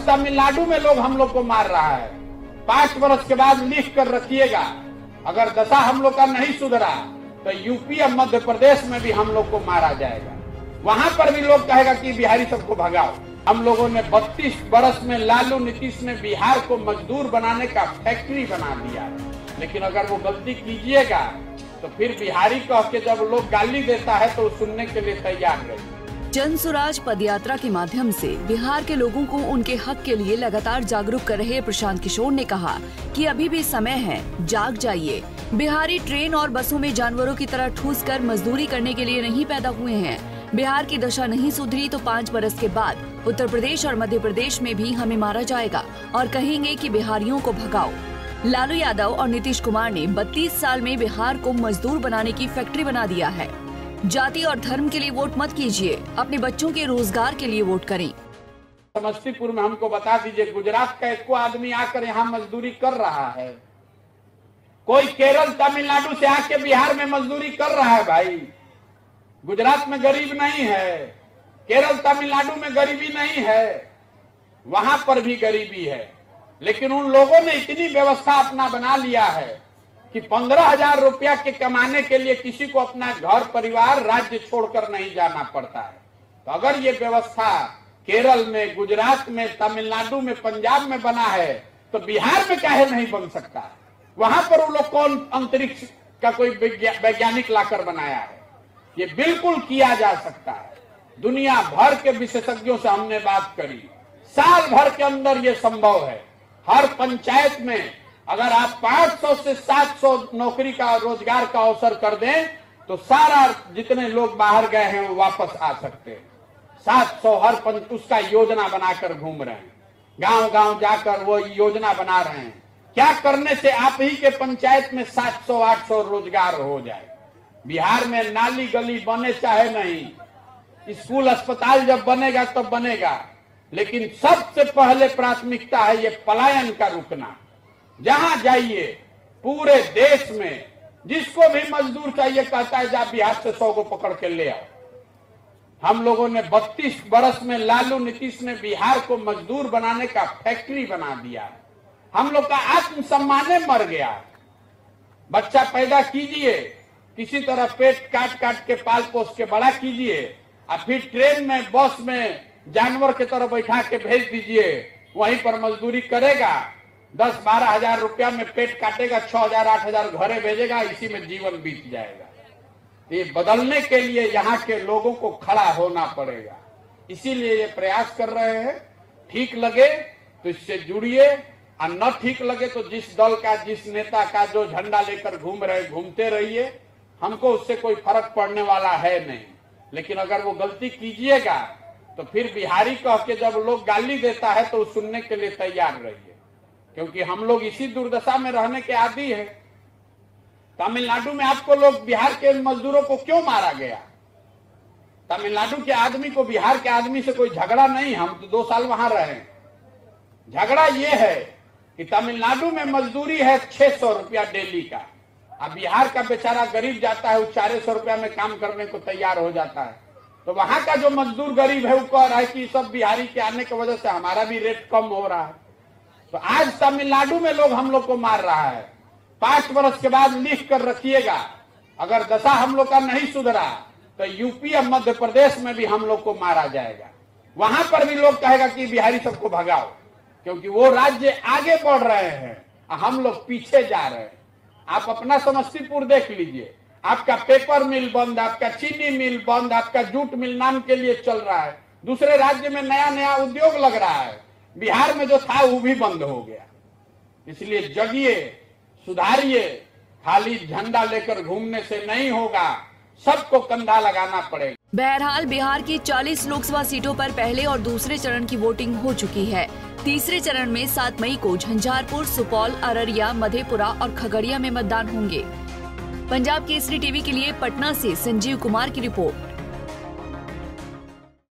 आज तमिलनाडु में लोग हम लोग को मार रहा है। 5 वर्ष के बाद लिख कर रखिएगा, अगर दशा हम लोग का नहीं सुधरा तो यूपी और मध्य प्रदेश में भी हम लोग को मारा जाएगा। वहां पर भी लोग कहेगा कि बिहारी सबको भगाओ। हम लोगों ने 32 वर्ष में लालू नीतीश ने बिहार को मजदूर बनाने का फैक्ट्री बना दिया, लेकिन अगर वो गलती कीजिएगा तो फिर बिहारी कह के जब लोग गाली देता है तो सुनने के लिए तैयार रहिए। जन सुराज पदयात्रा के माध्यम से बिहार के लोगों को उनके हक के लिए लगातार जागरूक कर रहे प्रशांत किशोर ने कहा कि अभी भी समय है, जाग जाइए। बिहारी ट्रेन और बसों में जानवरों की तरह ठूस कर मजदूरी करने के लिए नहीं पैदा हुए हैं। बिहार की दशा नहीं सुधरी तो 5 बरस के बाद उत्तर प्रदेश और मध्य प्रदेश में भी हमें मारा जाएगा और कहेंगे कि बिहारियों को भगाओ। लालू यादव और नीतीश कुमार ने 32 साल में बिहार को मजदूर बनाने की फैक्ट्री बना दिया है। जाति और धर्म के लिए वोट मत कीजिए, अपने बच्चों के रोजगार के लिए वोट करें। समस्तीपुर में हमको बता दीजिए, गुजरात का एक आदमी आकर यहाँ मजदूरी कर रहा है? कोई केरल तमिलनाडु से आके बिहार में मजदूरी कर रहा है? भाई, गुजरात में गरीब नहीं है, केरल तमिलनाडु में गरीबी नहीं है, वहां पर भी गरीबी है, लेकिन उन लोगों ने इतनी व्यवस्था अपना बना लिया है कि 15,000 रुपया के कमाने के लिए किसी को अपना घर परिवार राज्य छोड़कर नहीं जाना पड़ता है। तो अगर ये व्यवस्था केरल में, गुजरात में, तमिलनाडु में, पंजाब में बना है तो बिहार में काहे नहीं बन सकता है? वहां पर वो लोग कौन अंतरिक्ष का कोई वैज्ञानिक लाकर बनाया है? ये बिल्कुल किया जा सकता है। दुनिया भर के विशेषज्ञों से हमने बात करी, साल भर के अंदर ये संभव है। हर पंचायत में अगर आप 500 से 700 नौकरी का, रोजगार का अवसर कर दें तो सारा जितने लोग बाहर गए हैं वो वापस आ सकते हैं। 700 हर उसका योजना बनाकर घूम रहे हैं, गांव गांव जाकर वो योजना बना रहे हैं। क्या करने से आप ही के पंचायत में 700-800 रोजगार हो जाए? बिहार में नाली गली बने चाहे नहीं, स्कूल अस्पताल जब बनेगा तब बनेगा, लेकिन सबसे पहले प्राथमिकता है ये पलायन का रुकना। जहां जाइए पूरे देश में जिसको भी मजदूर चाहिए कहता है जा बिहार से 100 को पकड़ के ले आओ। हम लोगों ने 32 वर्ष में लालू नीतीश ने बिहार को मजदूर बनाने का फैक्ट्री बना दिया। हम लोग का आत्मसम्मान मर गया। बच्चा पैदा कीजिए, किसी तरह पेट काट काट के पाल पोस के बड़ा कीजिए, और फिर ट्रेन में, बस में जानवर की तरह बैठा के भेज दीजिए, वहीं पर मजदूरी करेगा, 10-12 हजार रुपया में पेट काटेगा, 6,000-8,000 घरे भेजेगा, इसी में जीवन बीत जाएगा। ये बदलने के लिए यहाँ के लोगों को खड़ा होना पड़ेगा, इसीलिए ये प्रयास कर रहे हैं। ठीक लगे तो इससे जुड़िए, और न ठीक लगे तो जिस दल का, जिस नेता का जो झंडा लेकर घूम रहे घूमते रहिए, हमको उससे कोई फर्क पड़ने वाला है नहीं। लेकिन अगर वो गलती कीजिएगा तो फिर बिहारी कह के जब लोग गाली देता है तो सुनने के लिए तैयार रहिए, क्योंकि हम लोग इसी दुर्दशा में रहने के आदी हैं। तमिलनाडु में आपको लोग, बिहार के मजदूरों को क्यों मारा गया? तमिलनाडु के आदमी को बिहार के आदमी से कोई झगड़ा नहीं, हम तो 2 साल वहां रहे। झगड़ा ये है कि तमिलनाडु में मजदूरी है 600 रुपया डेली का, अब बिहार का बेचारा गरीब जाता है, वो 400 रुपया में काम करने को तैयार हो जाता है। तो वहां का जो मजदूर गरीब है वो कह रहा है कि सब बिहारी के आने की वजह से हमारा भी रेट कम हो रहा है। तो आज तमिलनाडु में लोग हम लोग को मार रहा है। 5 वर्ष के बाद लिख कर रखिएगा, अगर दशा हम लोग का नहीं सुधरा तो यूपी और मध्य प्रदेश में भी हम लोग को मारा जाएगा। वहां पर भी लोग कहेगा कि बिहारी सबको भगाओ, क्योंकि वो राज्य आगे बढ़ रहे हैं, हम लोग पीछे जा रहे हैं। आप अपना समस्तीपुर देख लीजिए, आपका पेपर मिल बंद, आपका चीनी मिल बंद, आपका जूट मिल नाम के लिए चल रहा है। दूसरे राज्य में नया नया उद्योग लग रहा है, बिहार में जो था वो भी बंद हो गया। इसलिए जगिए, सुधारिए, खाली झंडा लेकर घूमने से नहीं होगा, सबको कंधा लगाना पड़ेगा। बहरहाल बिहार की 40 लोकसभा सीटों पर पहले और दूसरे चरण की वोटिंग हो चुकी है। तीसरे चरण में 7 मई को झंझारपुर, सुपौल, अररिया, मधेपुरा और खगड़िया में मतदान होंगे। पंजाब केसरी टीवी के लिए पटना से संजीव कुमार की रिपोर्ट।